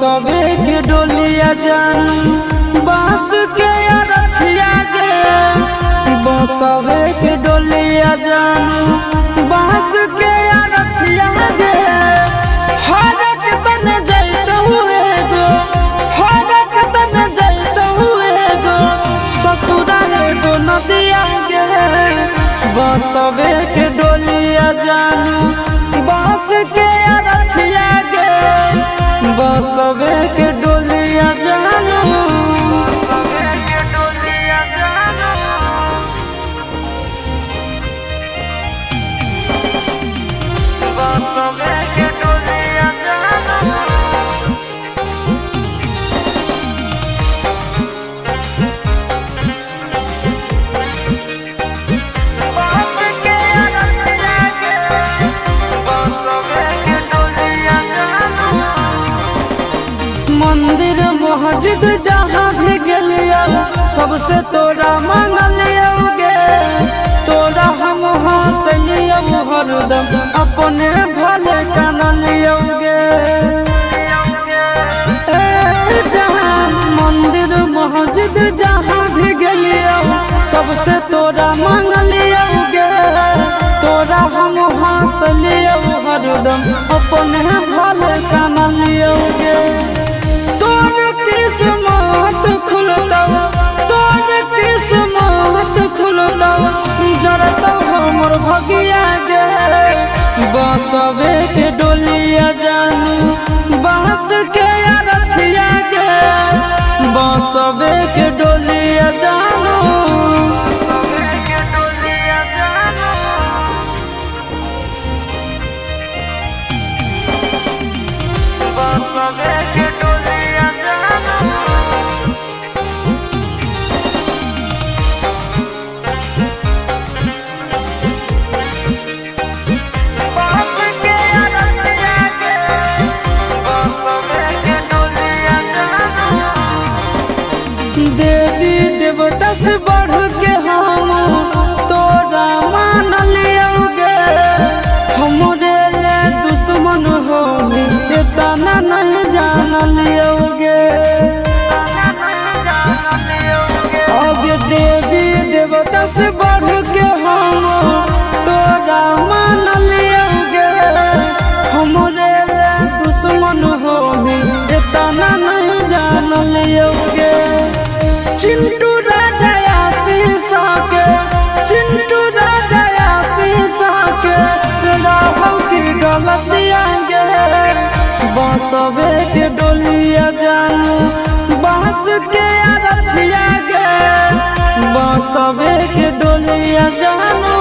बसवे के डोलिया जानू बांस के रखिया गे। बसवे के डोलिया जानू बांस के रखिया गे। हरक तन जैत हुए गो, हरक तन जैत हुए गो, ससुराल गो नदिया गे। बसवे के डोलिया जानू बांस के रखिया गे। बसवे के डोलिया जानू बसवे के डोलिया जानू मंदिर मस्जिद जहाँ भी गेलियो सबसे तोरा मांगलियोगे। तोरा हम हंसलियो हरदम अपने भले कानलियोगे। जहाँ मंदिर मस्जिद जहाँ भी गेलियो सबसे तोरा मांगलियोगे। तोरा हम हंसलियो हरदम अपने भले कानलियोगे। तोर किस्मत खुलता, तोर किस्मत खुलता, जरता हमर भगिया गे। बसवे के डोलिया जानू बांस के रखिया गे। बसवे के डोलिया जानू बसवे के डोलिया देवी देवता से बढ़ के हम तोरा मान लियोगे। हमरे ले दुश्मन हो इतना नहीं जान लियोगे। आगे देवी देवता से बढ़ के हम तोरा मान लियोगे। हमरे ले दुश्मन हो इतना नहीं जान लियोगे। चिंटू राजा शीशा के, चिंटू राजा शीशा के, राहुल की गलतियाँ गे। बसवे के डोलिया जानू बांस के रखिया गे। बसवे के डोलिया जानू।